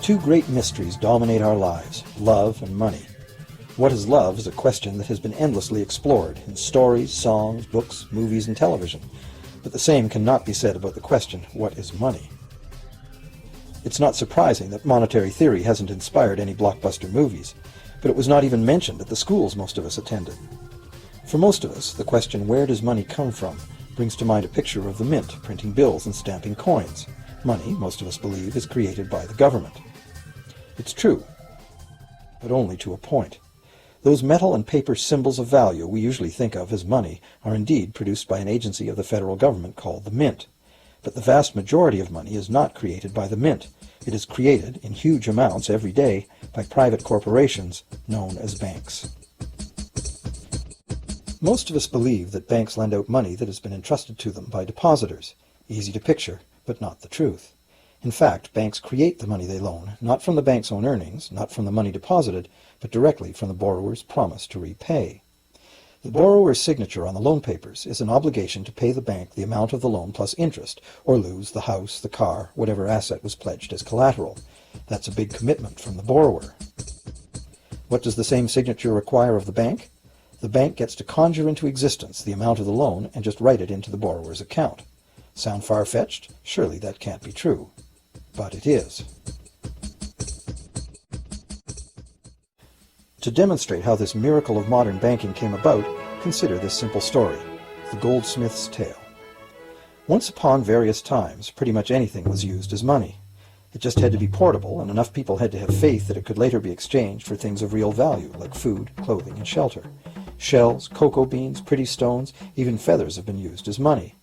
Two great mysteries dominate our lives, love and money. What is love is a question that has been endlessly explored in stories, songs, books, movies, and television. But the same cannot be said about the question, what is money? It's not surprising that monetary theory hasn't inspired any blockbuster movies, but it was not even mentioned at the schools most of us attended. For most of us, the question, where does money come from, brings to mind a picture of the mint printing bills and stamping coins. Money, most of us believe, is created by the government. It's true, but only to a point. Those metal and paper symbols of value we usually think of as money are indeed produced by an agency of the federal government called the mint. But the vast majority of money is not created by the mint. It is created in huge amounts every day by private corporations known as banks. Most of us believe that banks lend out money that has been entrusted to them by depositors. Easy to picture, but not the truth. In fact, banks create the money they loan, not from the bank's own earnings, not from the money deposited, but directly from the borrower's promise to repay. The borrower's signature on the loan papers is an obligation to pay the bank the amount of the loan plus interest, or lose the house, the car, whatever asset was pledged as collateral. That's a big commitment from the borrower. What does the same signature require of the bank? The bank gets to conjure into existence the amount of the loan and just write it into the borrower's account. Sound far-fetched? Surely that can't be true. But it is. To demonstrate how this miracle of modern banking came about, consider this simple story, the goldsmith's tale. Once upon various times, pretty much anything was used as money. It just had to be portable, and enough people had to have faith that it could later be exchanged for things of real value, like food, clothing, and shelter. Shells, cocoa beans, pretty stones, even feathers have been used as money.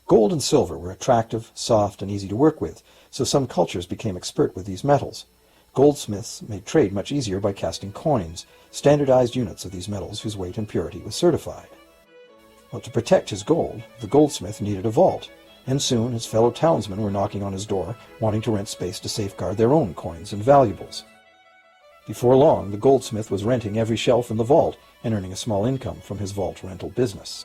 Gold and silver were attractive, soft, and easy to work with, so some cultures became expert with these metals. Goldsmiths made trade much easier by casting coins, standardized units of these metals whose weight and purity was certified. Well, to protect his gold, the goldsmith needed a vault, and soon his fellow townsmen were knocking on his door, wanting to rent space to safeguard their own coins and valuables. Before long, the goldsmith was renting every shelf in the vault and earning a small income from his vault rental business.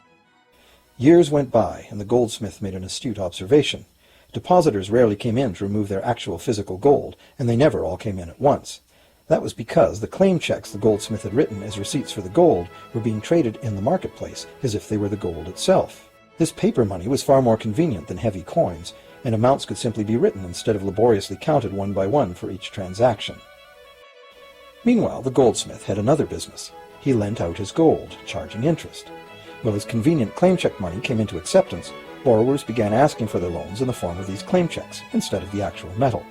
Years went by, and the goldsmith made an astute observation. Depositors rarely came in to remove their actual physical gold, and they never all came in at once. That was because the claim checks the goldsmith had written as receipts for the gold were being traded in the marketplace as if they were the gold itself. This paper money was far more convenient than heavy coins, and amounts could simply be written instead of laboriously counted one by one for each transaction. Meanwhile, the goldsmith had another business. He lent out his gold, charging interest. Well, as convenient claim check money came into acceptance, borrowers began asking for their loans in the form of these claim checks instead of the actual metal.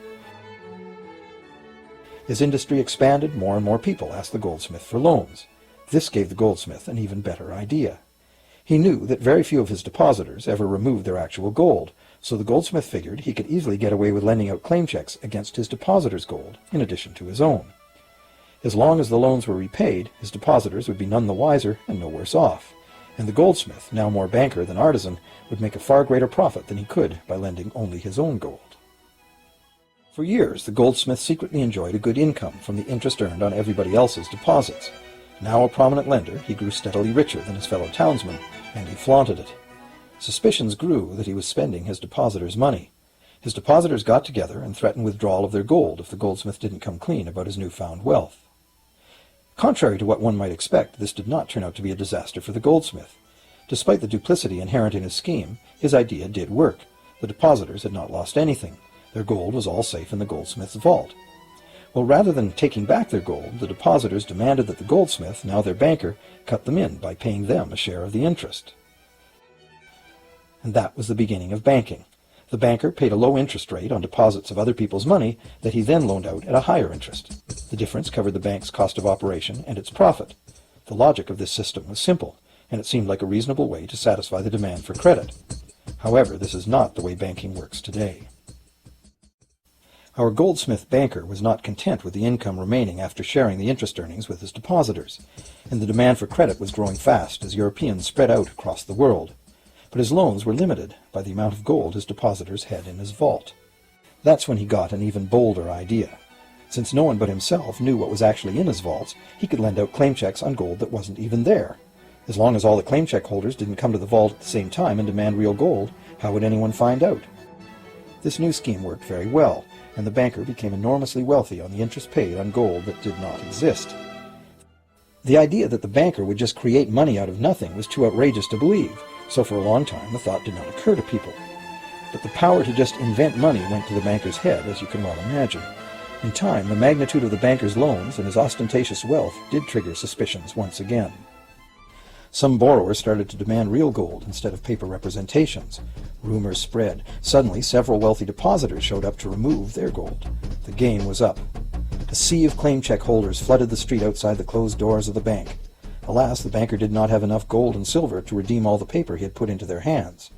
As industry expanded, more and more people asked the goldsmith for loans. This gave the goldsmith an even better idea. He knew that very few of his depositors ever removed their actual gold, so the goldsmith figured he could easily get away with lending out claim checks against his depositors' gold, in addition to his own. As long as the loans were repaid, his depositors would be none the wiser and no worse off. And the goldsmith, now more banker than artisan, would make a far greater profit than he could by lending only his own gold. For years, the goldsmith secretly enjoyed a good income from the interest earned on everybody else's deposits. Now a prominent lender, he grew steadily richer than his fellow townsmen, and he flaunted it. Suspicions grew that he was spending his depositors' money. His depositors got together and threatened withdrawal of their gold if the goldsmith didn't come clean about his newfound wealth. Contrary to what one might expect, this did not turn out to be a disaster for the goldsmith. Despite the duplicity inherent in his scheme, his idea did work. The depositors had not lost anything. Their gold was all safe in the goldsmith's vault. Well, rather than taking back their gold, the depositors demanded that the goldsmith, now their banker, cut them in by paying them a share of the interest. And that was the beginning of banking. The banker paid a low interest rate on deposits of other people's money that he then loaned out at a higher interest. The difference covered the bank's cost of operation and its profit. The logic of this system was simple, and it seemed like a reasonable way to satisfy the demand for credit. However, this is not the way banking works today. Our goldsmith banker was not content with the income remaining after sharing the interest earnings with his depositors, and the demand for credit was growing fast as Europeans spread out across the world. But his loans were limited by the amount of gold his depositors had in his vault. That's when he got an even bolder idea. Since no one but himself knew what was actually in his vaults, he could lend out claim checks on gold that wasn't even there. As long as all the claim check holders didn't come to the vault at the same time and demand real gold, how would anyone find out? This new scheme worked very well, and the banker became enormously wealthy on the interest paid on gold that did not exist. The idea that the banker would just create money out of nothing was too outrageous to believe, so for a long time the thought did not occur to people. But the power to just invent money went to the banker's head, as you can well imagine. In time, the magnitude of the banker's loans and his ostentatious wealth did trigger suspicions once again. Some borrowers started to demand real gold instead of paper representations. Rumors spread. Suddenly, several wealthy depositors showed up to remove their gold. The game was up. A sea of claim check holders flooded the street outside the closed doors of the bank. Alas, the banker did not have enough gold and silver to redeem all the paper he had put into their hands.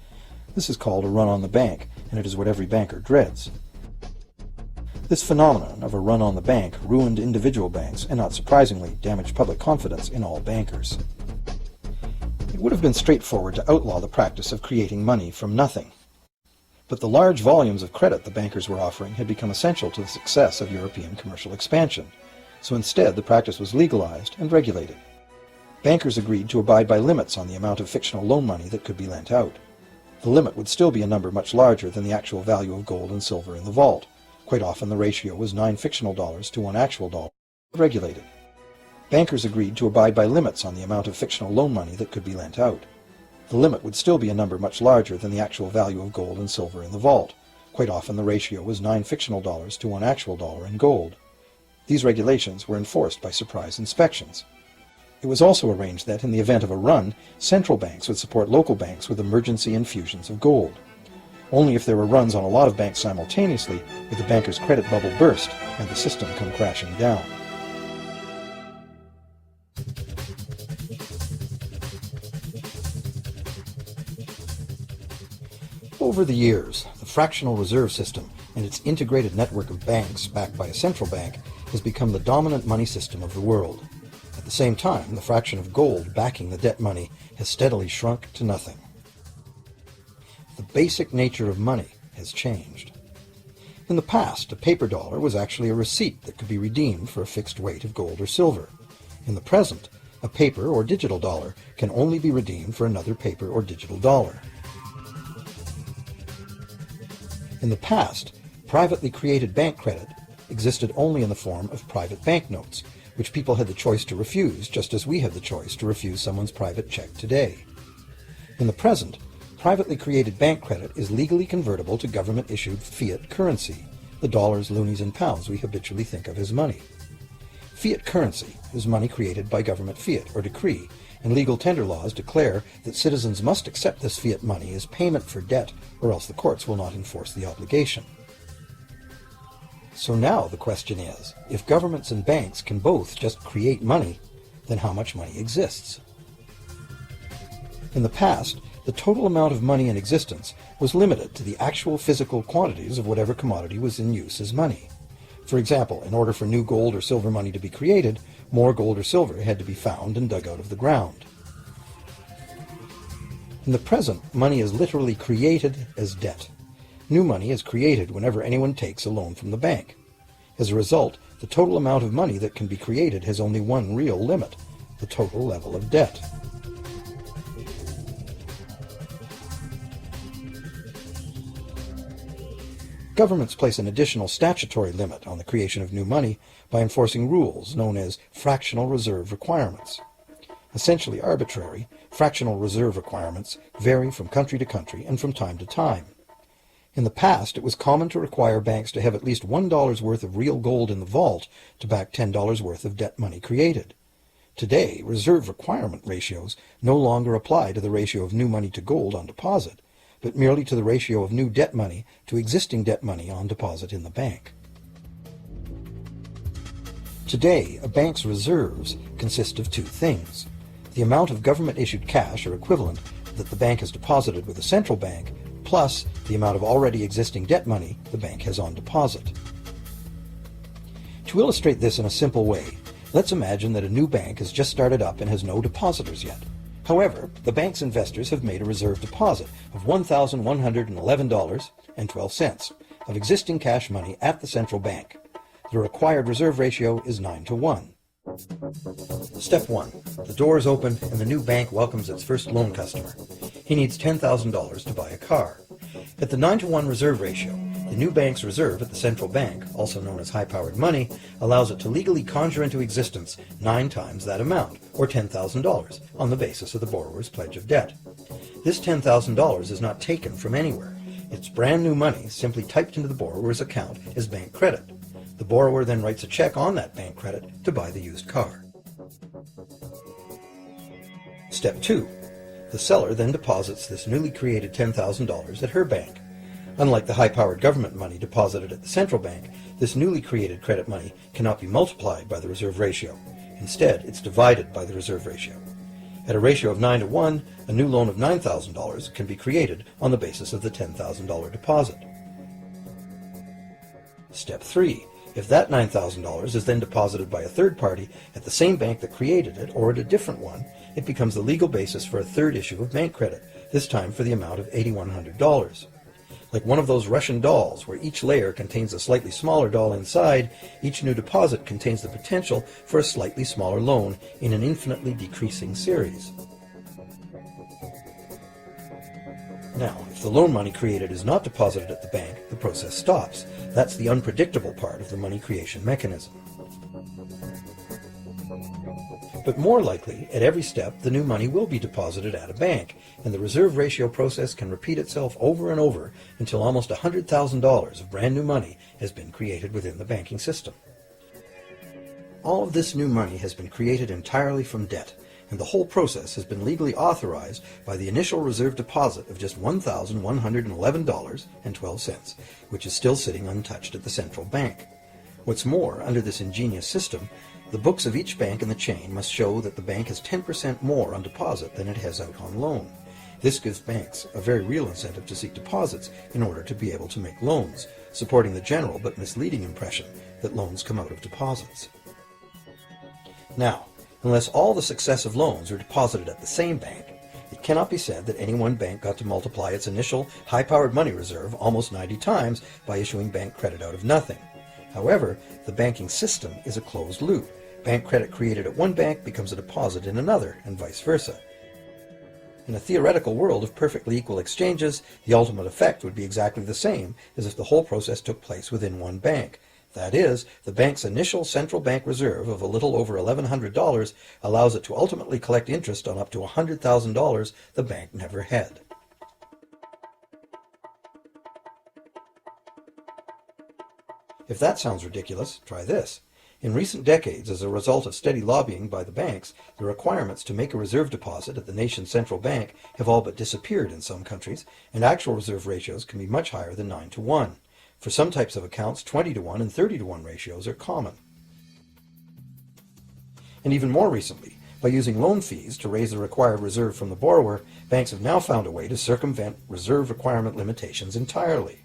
This is called a run on the bank, and it is what every banker dreads. This phenomenon of a run on the bank ruined individual banks and, not surprisingly, damaged public confidence in all bankers. It would have been straightforward to outlaw the practice of creating money from nothing. But the large volumes of credit the bankers were offering had become essential to the success of European commercial expansion, so instead the practice was legalized and regulated. Bankers agreed to abide by limits on the amount of fictional loan money that could be lent out. The limit would still be a number much larger than the actual value of gold and silver in the vault. Quite often the ratio was 9 fictional dollars to 1 actual dollar. Regulated. Bankers agreed to abide by limits on the amount of fictional loan money that could be lent out. The limit would still be a number much larger than the actual value of gold and silver in the vault. Quite often the ratio was 9 fictional dollars to 1 actual dollar in gold. These regulations were enforced by surprise inspections. It was also arranged that, in the event of a run, central banks would support local banks with emergency infusions of gold. Only if there were runs on a lot of banks simultaneously would the banker's credit bubble burst and the system come crashing down. Over the years, the fractional reserve system and its integrated network of banks backed by a central bank has become the dominant money system of the world. At the same time, the fraction of gold backing the debt money has steadily shrunk to nothing. The basic nature of money has changed. In the past, a paper dollar was actually a receipt that could be redeemed for a fixed weight of gold or silver. In the present, a paper or digital dollar can only be redeemed for another paper or digital dollar. In the past, privately created bank credit existed only in the form of private banknotes, which people had the choice to refuse, just as we have the choice to refuse someone's private check today. In the present, privately created bank credit is legally convertible to government-issued fiat currency, the dollars, loonies, and pounds we habitually think of as money. Fiat currency is money created by government fiat or decree, and legal tender laws declare that citizens must accept this fiat money as payment for debt, or else the courts will not enforce the obligation. So now the question is, if governments and banks can both just create money, then how much money exists? In the past, the total amount of money in existence was limited to the actual physical quantities of whatever commodity was in use as money. For example, in order for new gold or silver money to be created, more gold or silver had to be found and dug out of the ground. In the present, money is literally created as debt. New money is created whenever anyone takes a loan from the bank. As a result, the total amount of money that can be created has only one real limit, the total level of debt. Governments place an additional statutory limit on the creation of new money by enforcing rules known as fractional reserve requirements. Essentially arbitrary, fractional reserve requirements vary from country to country and from time to time. In the past, it was common to require banks to have at least $1 worth of real gold in the vault to back $10 worth of debt money created. Today, reserve requirement ratios no longer apply to the ratio of new money to gold on deposit, but merely to the ratio of new debt money to existing debt money on deposit in the bank. Today, a bank's reserves consist of two things: the amount of government-issued cash or equivalent that the bank has deposited with a central bank, plus the amount of already existing debt money the bank has on deposit. To illustrate this in a simple way, let's imagine that a new bank has just started up and has no depositors yet. However, the bank's investors have made a reserve deposit of $1,111.12 of existing cash money at the central bank. The required reserve ratio is 9-to-1. Step 1. The doors open and the new bank welcomes its first loan customer. He needs $10,000 to buy a car. At the 9-to-1 reserve ratio, The new bank's reserve at the central bank, also known as high-powered money, allows it to legally conjure into existence 9 times that amount, or $10,000, on the basis of the borrower's pledge of debt. This $10,000 is not taken from anywhere. It's brand new money simply typed into the borrower's account as bank credit. The borrower then writes a check on that bank credit to buy the used car. Step 2. The seller then deposits this newly created $10,000 at her bank. Unlike the high-powered government money deposited at the central bank, this newly created credit money cannot be multiplied by the reserve ratio. Instead, it's divided by the reserve ratio. At a ratio of 9 to 1, a new loan of $9,000 can be created on the basis of the $10,000 deposit. Step 3. If that $9,000 is then deposited by a third party at the same bank that created it or at a different one, it becomes the legal basis for a third issue of bank credit, this time for the amount of $8,100. Like one of those Russian dolls, where each layer contains a slightly smaller doll inside, each new deposit contains the potential for a slightly smaller loan in an infinitely decreasing series. Now, if the loan money created is not deposited at the bank, the process stops. That's the unpredictable part of the money creation mechanism. But more likely, at every step, the new money will be deposited at a bank, and the reserve ratio process can repeat itself over and over until almost $100,000 of brand new money has been created within the banking system. All of this new money has been created entirely from debt, and the whole process has been legally authorized by the initial reserve deposit of just $1,111.12, which is still sitting untouched at the central bank. What's more, under this ingenious system, the books of each bank in the chain must show that the bank has 10% more on deposit than it has out on loan. This gives banks a very real incentive to seek deposits in order to be able to make loans, supporting the general but misleading impression that loans come out of deposits. Now, unless all the successive loans are deposited at the same bank, it cannot be said that any one bank got to multiply its initial high-powered money reserve almost 90 times by issuing bank credit out of nothing. However, the banking system is a closed loop. Bank credit created at one bank becomes a deposit in another, and vice versa. In a theoretical world of perfectly equal exchanges, the ultimate effect would be exactly the same as if the whole process took place within one bank. That is, the bank's initial central bank reserve of a little over $1,100 allows it to ultimately collect interest on up to $100,000 the bank never had. If that sounds ridiculous, try this. In recent decades, as a result of steady lobbying by the banks, the requirements to make a reserve deposit at the nation's central bank have all but disappeared in some countries, and actual reserve ratios can be much higher than 9 to 1. For some types of accounts, 20 to 1 and 30 to 1 ratios are common. And even more recently, by using loan fees to raise the required reserve from the borrower, banks have now found a way to circumvent reserve requirement limitations entirely.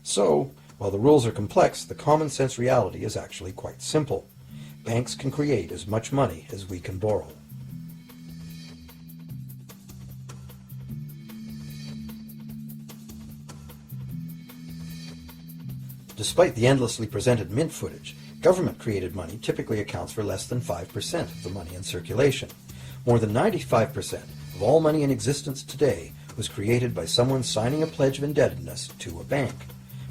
So, while the rules are complex, the common sense reality is actually quite simple. Banks can create as much money as we can borrow. Despite the endlessly presented mint footage, government-created money typically accounts for less than 5% of the money in circulation. More than 95% of all money in existence today was created by someone signing a pledge of indebtedness to a bank.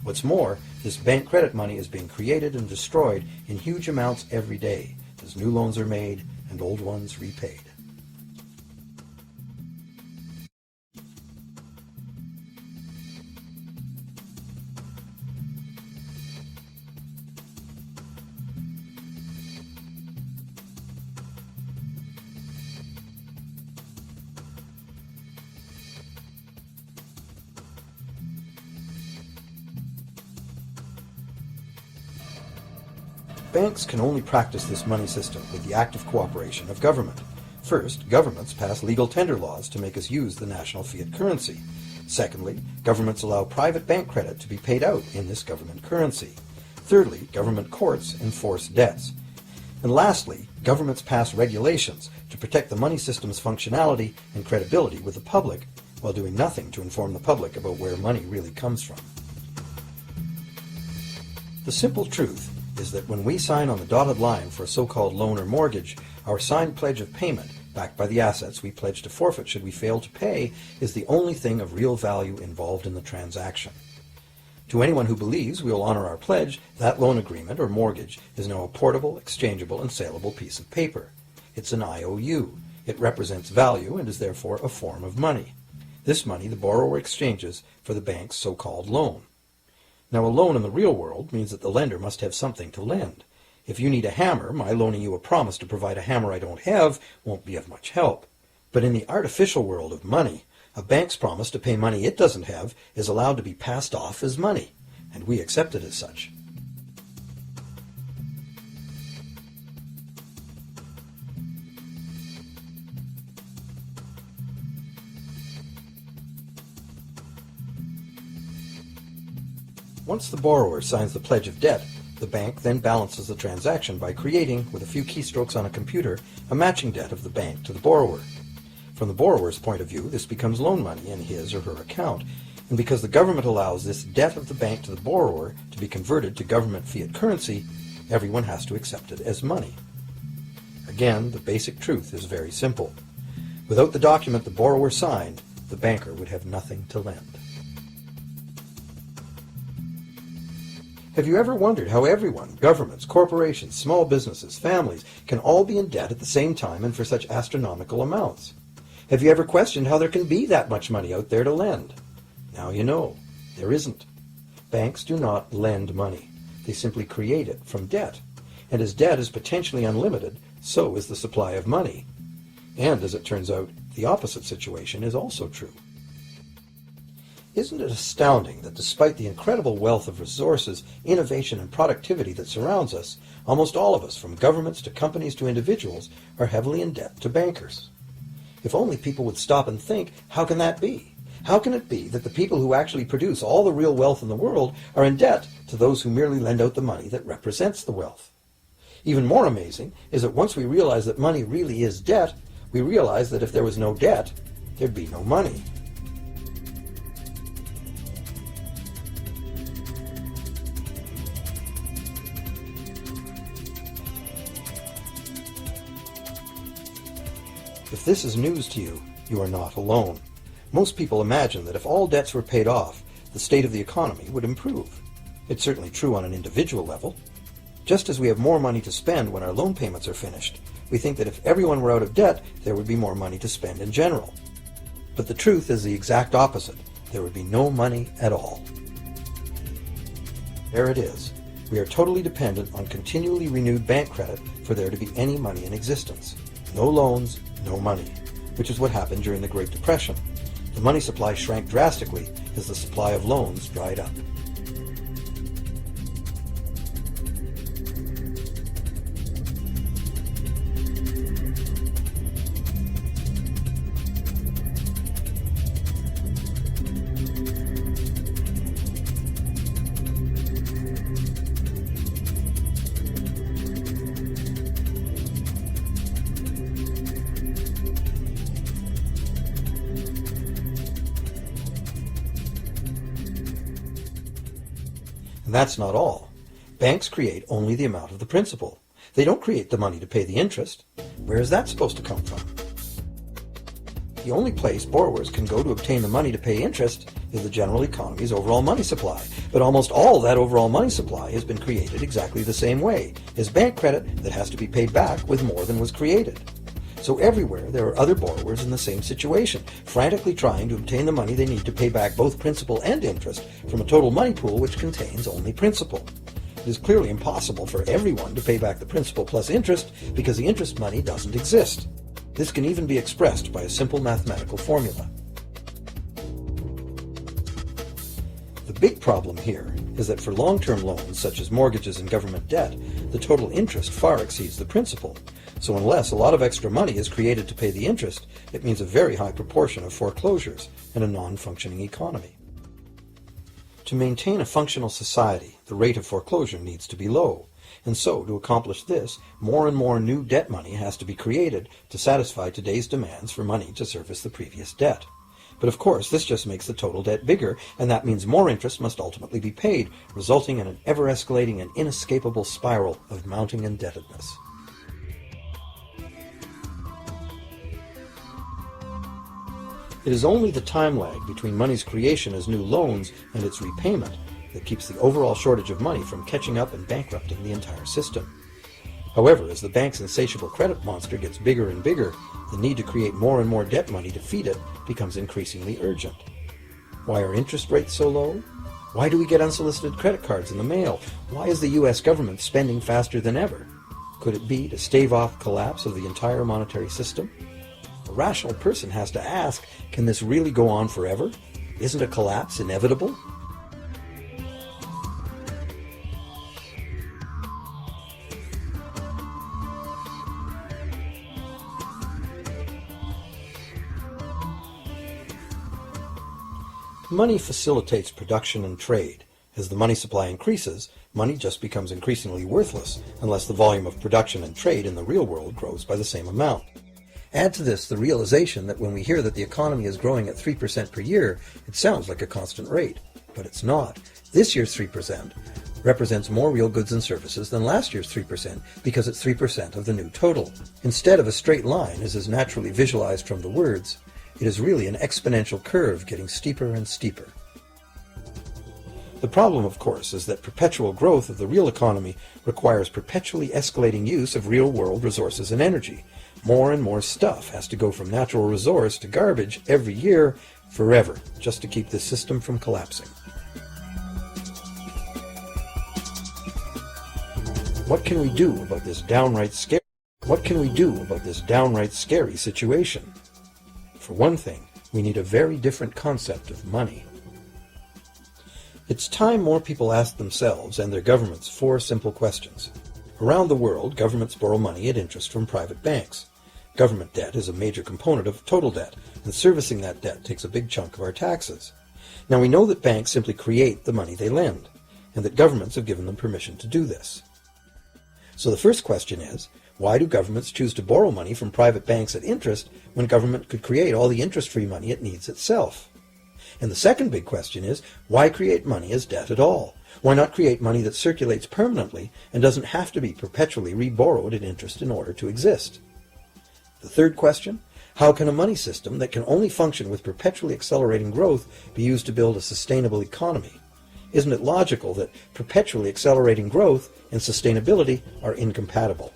What's more, this bank credit money is being created and destroyed in huge amounts every day, as new loans are made and old ones repaid. Banks can only practice this money system with the active cooperation of government. First, governments pass legal tender laws to make us use the national fiat currency. Secondly, governments allow private bank credit to be paid out in this government currency. Thirdly, government courts enforce debts. And lastly, governments pass regulations to protect the money system's functionality and credibility with the public, while doing nothing to inform the public about where money really comes from. The simple truth is that when we sign on the dotted line for a so-called loan or mortgage, our signed pledge of payment, backed by the assets we pledge to forfeit should we fail to pay, is the only thing of real value involved in the transaction. To anyone who believes we will honor our pledge, that loan agreement or mortgage is now a portable, exchangeable, and saleable piece of paper. It's an IOU. It represents value and is therefore a form of money. This money the borrower exchanges for the bank's so-called loan. Now, a loan in the real world means that the lender must have something to lend. If you need a hammer, my loaning you a promise to provide a hammer I don't have won't be of much help. But in the artificial world of money, a bank's promise to pay money it doesn't have is allowed to be passed off as money, and we accept it as such. Once the borrower signs the pledge of debt, the bank then balances the transaction by creating, with a few keystrokes on a computer, a matching debt of the bank to the borrower. From the borrower's point of view, this becomes loan money in his or her account, and because the government allows this debt of the bank to the borrower to be converted to government fiat currency, everyone has to accept it as money. Again, the basic truth is very simple. Without the document the borrower signed, the banker would have nothing to lend. Have you ever wondered how everyone, governments, corporations, small businesses, families, can all be in debt at the same time and for such astronomical amounts? Have you ever questioned how there can be that much money out there to lend? Now you know. There isn't. Banks do not lend money. They simply create it from debt. And as debt is potentially unlimited, so is the supply of money. And as it turns out, the opposite situation is also true. Isn't it astounding that despite the incredible wealth of resources, innovation, and productivity that surrounds us, almost all of us, from governments to companies to individuals, are heavily in debt to bankers? If only people would stop and think, how can that be? How can it be that the people who actually produce all the real wealth in the world are in debt to those who merely lend out the money that represents the wealth? Even more amazing is that once we realize that money really is debt, we realize that if there was no debt, there'd be no money. If this is news to you, you are not alone. Most people imagine that if all debts were paid off, the state of the economy would improve. It's certainly true on an individual level. Just as we have more money to spend when our loan payments are finished, we think that if everyone were out of debt, there would be more money to spend in general. But the truth is the exact opposite. There would be no money at all. There it is. We are totally dependent on continually renewed bank credit for there to be any money in existence. No loans, no money, which is what happened during the Great Depression. The money supply shrank drastically as the supply of loans dried up. And that's not all. Banks create only the amount of the principal. They don't create the money to pay the interest. Where is that supposed to come from? The only place borrowers can go to obtain the money to pay interest is the general economy's overall money supply. But almost all that overall money supply has been created exactly the same way, as bank credit that has to be paid back with more than was created. So everywhere there are other borrowers in the same situation, frantically trying to obtain the money they need to pay back both principal and interest from a total money pool which contains only principal. It is clearly impossible for everyone to pay back the principal plus interest because the interest money doesn't exist. This can even be expressed by a simple mathematical formula. The big problem here is that for long-term loans such as mortgages and government debt, the total interest far exceeds the principal. So unless a lot of extra money is created to pay the interest, it means a very high proportion of foreclosures and a non-functioning economy. To maintain a functional society, the rate of foreclosure needs to be low. And so, to accomplish this, more and more new debt money has to be created to satisfy today's demands for money to service the previous debt. But of course, this just makes the total debt bigger, and that means more interest must ultimately be paid, resulting in an ever-escalating and inescapable spiral of mounting indebtedness. It is only the time lag between money's creation as new loans and its repayment that keeps the overall shortage of money from catching up and bankrupting the entire system. However, as the bank's insatiable credit monster gets bigger and bigger, the need to create more and more debt money to feed it becomes increasingly urgent. Why are interest rates so low? Why do we get unsolicited credit cards in the mail? Why is the US government spending faster than ever? Could it be to stave off collapse of the entire monetary system? A rational person has to ask, can this really go on forever? Isn't a collapse inevitable? Money facilitates production and trade. As the money supply increases, money just becomes increasingly worthless unless the volume of production and trade in the real world grows by the same amount. Add to this the realization that when we hear that the economy is growing at 3% per year, it sounds like a constant rate, but it's not. This year's 3% represents more real goods and services than last year's 3% because it's 3% of the new total. Instead of a straight line, as is naturally visualized from the words, it is really an exponential curve getting steeper and steeper. The problem, of course, is that perpetual growth of the real economy requires perpetually escalating use of real-world resources and energy. More and more stuff has to go from natural resource to garbage every year, forever, just to keep this system from collapsing. What can we do about this downright scary situation? For one thing, we need a very different concept of money. It's time more people ask themselves and their governments 4 simple questions. Around the world, governments borrow money at interest from private banks. Government debt is a major component of total debt, and servicing that debt takes a big chunk of our taxes. Now we know that banks simply create the money they lend, and that governments have given them permission to do this. So the first question is, why do governments choose to borrow money from private banks at interest when government could create all the interest-free money it needs itself? And the second big question is, why create money as debt at all? Why not create money that circulates permanently and doesn't have to be perpetually reborrowed at interest in order to exist? The third question, how can a money system that can only function with perpetually accelerating growth be used to build a sustainable economy? Isn't it logical that perpetually accelerating growth and sustainability are incompatible?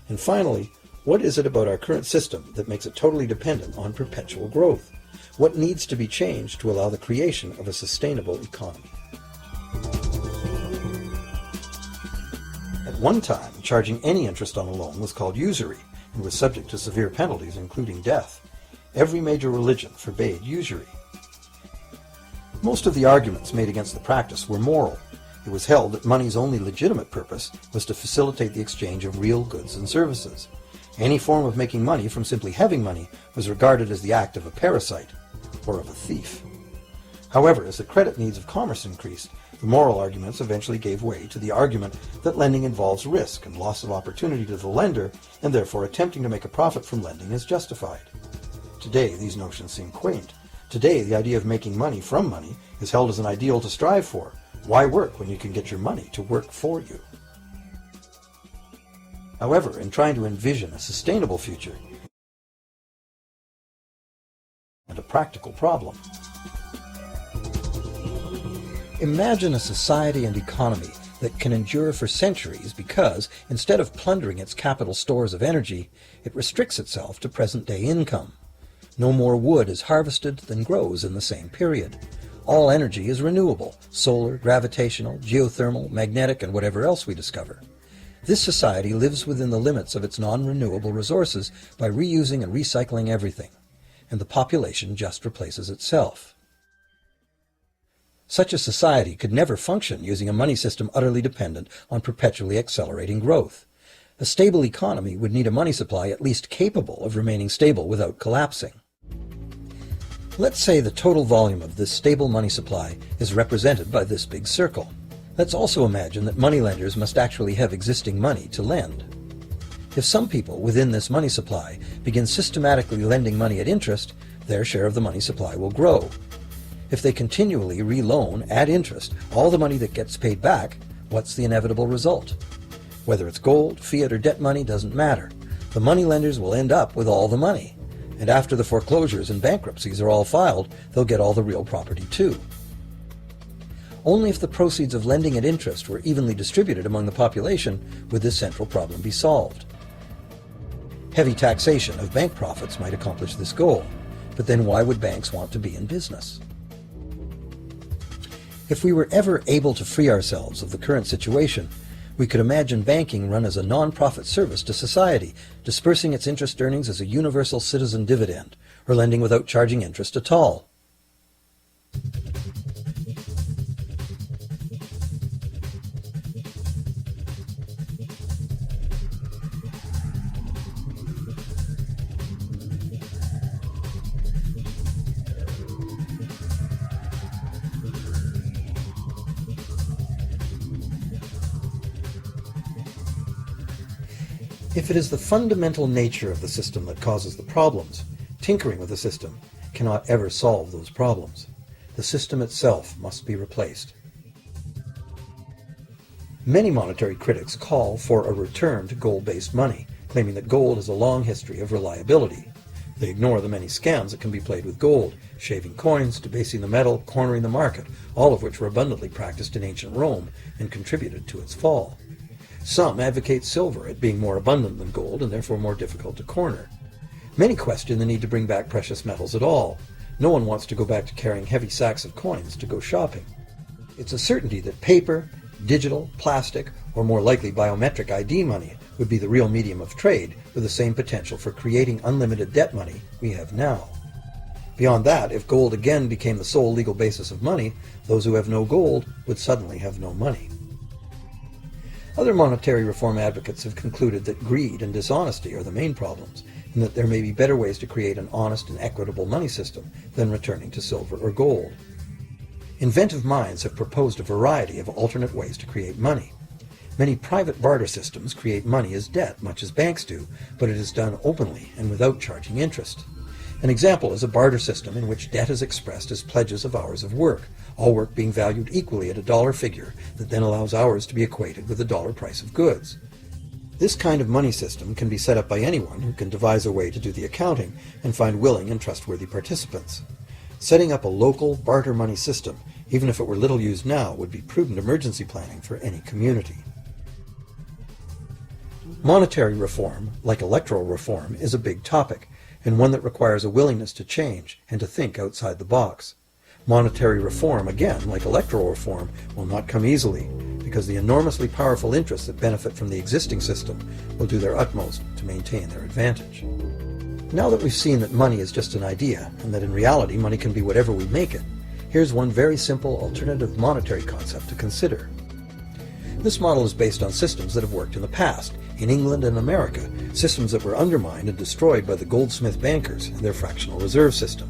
And finally, what is it about our current system that makes it totally dependent on perpetual growth? What needs to be changed to allow the creation of a sustainable economy? At one time, charging any interest on a loan was called usury and was subject to severe penalties, including death. Every major religion forbade usury. Most of the arguments made against the practice were moral. It was held that money's only legitimate purpose was to facilitate the exchange of real goods and services. Any form of making money from simply having money was regarded as the act of a parasite or of a thief. However, as the credit needs of commerce increased, the moral arguments eventually gave way to the argument that lending involves risk and loss of opportunity to the lender, and therefore attempting to make a profit from lending is justified. Today, these notions seem quaint. Today, the idea of making money from money is held as an ideal to strive for. Why work when you can get your money to work for you? However, in trying to envision a sustainable future and a practical problem, imagine a society and economy that can endure for centuries because, instead of plundering its capital stores of energy, it restricts itself to present-day income. No more wood is harvested than grows in the same period. All energy is renewable, solar, gravitational, geothermal, magnetic, and whatever else we discover. This society lives within the limits of its non-renewable resources by reusing and recycling everything, and the population just replaces itself. Such a society could never function using a money system utterly dependent on perpetually accelerating growth. A stable economy would need a money supply at least capable of remaining stable without collapsing. Let's say the total volume of this stable money supply is represented by this big circle. Let's also imagine that moneylenders must actually have existing money to lend. If some people within this money supply begin systematically lending money at interest, their share of the money supply will grow. If they continually re-loan at interest all the money that gets paid back, what's the inevitable result? Whether it's gold, fiat, or debt money doesn't matter. The moneylenders will end up with all the money. And after the foreclosures and bankruptcies are all filed, they'll get all the real property too. Only if the proceeds of lending at interest were evenly distributed among the population would this central problem be solved. Heavy taxation of bank profits might accomplish this goal, but then why would banks want to be in business? If we were ever able to free ourselves of the current situation, we could imagine banking run as a non-profit service to society, dispersing its interest earnings as a universal citizen dividend, or lending without charging interest at all. If it is the fundamental nature of the system that causes the problems, tinkering with the system cannot ever solve those problems. The system itself must be replaced. Many monetary critics call for a return to gold-based money, claiming that gold has a long history of reliability. They ignore the many scams that can be played with gold, shaving coins, debasing the metal, cornering the market, all of which were abundantly practiced in ancient Rome and contributed to its fall. Some advocate silver, it being more abundant than gold and therefore more difficult to corner. Many question the need to bring back precious metals at all. No one wants to go back to carrying heavy sacks of coins to go shopping. It's a certainty that paper, digital, plastic, or more likely biometric ID money would be the real medium of trade with the same potential for creating unlimited debt money we have now. Beyond that, if gold again became the sole legal basis of money, those who have no gold would suddenly have no money. Other monetary reform advocates have concluded that greed and dishonesty are the main problems, and that there may be better ways to create an honest and equitable money system than returning to silver or gold. Inventive minds have proposed a variety of alternate ways to create money. Many private barter systems create money as debt, much as banks do, but it is done openly and without charging interest. An example is a barter system in which debt is expressed as pledges of hours of work, all work being valued equally at a dollar figure that then allows hours to be equated with the dollar price of goods. This kind of money system can be set up by anyone who can devise a way to do the accounting and find willing and trustworthy participants. Setting up a local barter money system, even if it were little used now, would be prudent emergency planning for any community. Monetary reform, like electoral reform, is a big topic, and one that requires a willingness to change and to think outside the box. Monetary reform, again, like electoral reform, will not come easily, because the enormously powerful interests that benefit from the existing system will do their utmost to maintain their advantage. Now that we've seen that money is just an idea, and that in reality money can be whatever we make it, here's one very simple alternative monetary concept to consider. This model is based on systems that have worked in the past, in England and America, systems that were undermined and destroyed by the goldsmith bankers and their fractional reserve system.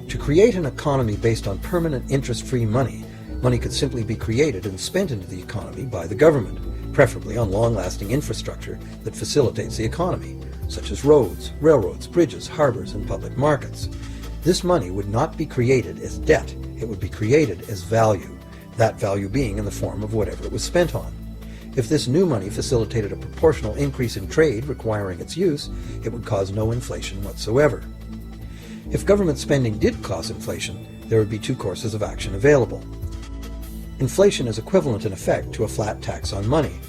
To create an economy based on permanent interest-free money, money could simply be created and spent into the economy by the government, preferably on long-lasting infrastructure that facilitates the economy, such as roads, railroads, bridges, harbors, and public markets. This money would not be created as debt, it would be created as value, that value being in the form of whatever it was spent on. If this new money facilitated a proportional increase in trade requiring its use, it would cause no inflation whatsoever. If government spending did cause inflation, there would be two courses of action available. Inflation is equivalent in effect to a flat tax on money.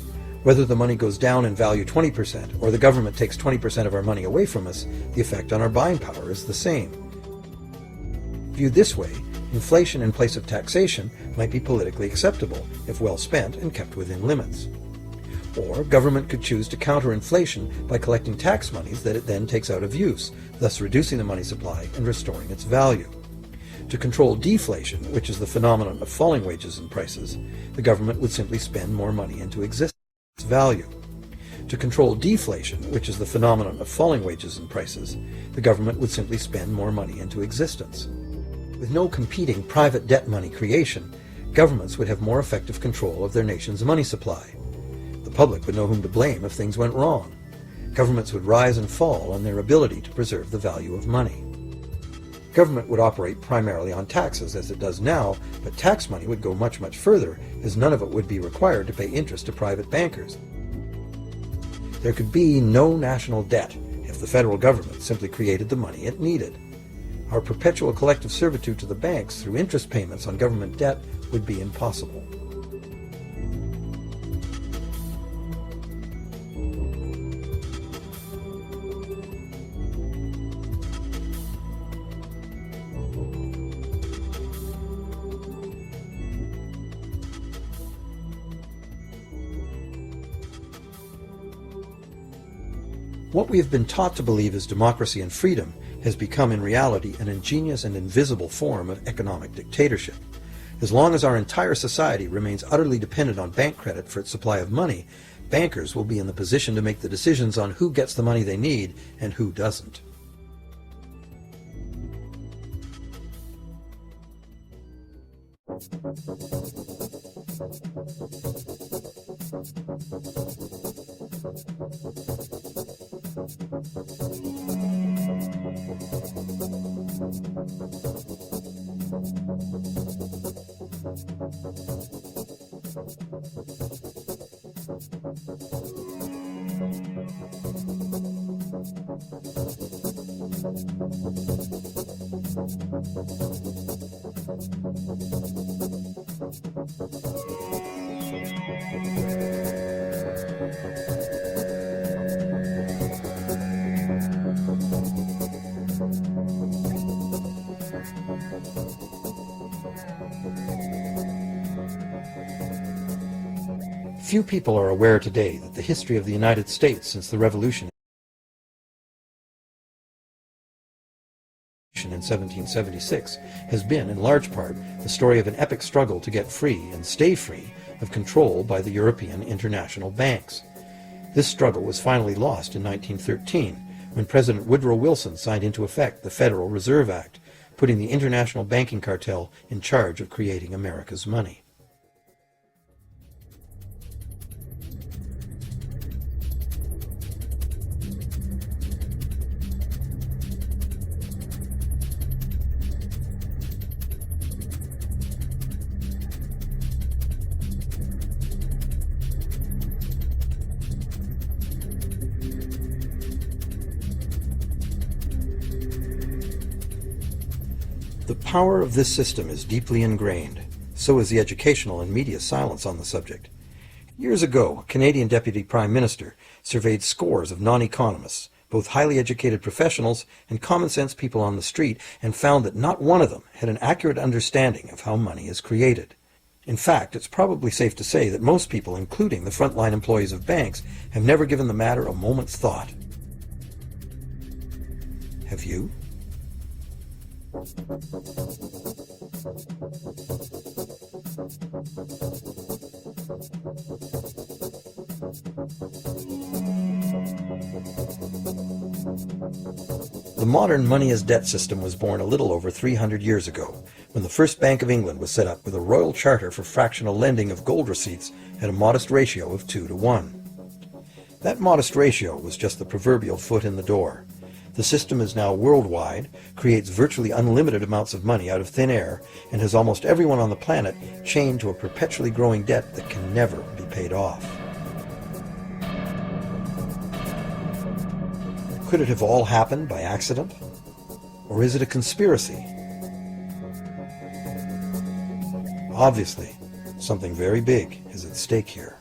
Whether the money goes down in value 20% or the government takes 20% of our money away from us, the effect on our buying power is the same. Viewed this way, inflation in place of taxation might be politically acceptable if well spent and kept within limits. Or government could choose to counter inflation by collecting tax monies that it then takes out of use, thus reducing the money supply and restoring its value. To control deflation, which is the phenomenon of falling wages and prices, the government would simply spend more money into existence value. To control deflation, which is the phenomenon of falling wages and prices, the government would simply spend more money into existence. With no competing private debt money creation, governments would have more effective control of their nation's money supply. The public would know whom to blame if things went wrong. Governments would rise and fall on their ability to preserve the value of money. Government would operate primarily on taxes, as it does now, but tax money would go much, much further, as none of it would be required to pay interest to private bankers. There could be no national debt if the federal government simply created the money it needed. Our perpetual collective servitude to the banks through interest payments on government debt would be impossible. What we have been taught to believe as democracy and freedom has become in reality an ingenious and invisible form of economic dictatorship. As long as our entire society remains utterly dependent on bank credit for its supply of money, bankers will be in the position to make the decisions on who gets the money they need and who doesn't. Few people are aware today that the history of the United States since the Revolution in 1776 has been, in large part, the story of an epic struggle to get free and stay free of control by the European international banks. This struggle was finally lost in 1913 when President Woodrow Wilson signed into effect the Federal Reserve Act, putting the international banking cartel in charge of creating America's money. The power of this system is deeply ingrained. So is the educational and media silence on the subject. Years ago, a Canadian Deputy Prime Minister surveyed scores of non-economists, both highly educated professionals and common-sense people on the street, and found that not one of them had an accurate understanding of how money is created. In fact, it's probably safe to say that most people, including the frontline employees of banks, have never given the matter a moment's thought. Have you? The modern money-as-debt system was born a little over 300 years ago, when the first Bank of England was set up with a royal charter for fractional lending of gold receipts at a modest ratio of 2 to 1. That modest ratio was just the proverbial foot in the door. The system is now worldwide, creates virtually unlimited amounts of money out of thin air, and has almost everyone on the planet chained to a perpetually growing debt that can never be paid off. Could it have all happened by accident? Or is it a conspiracy? Obviously, something very big is at stake here.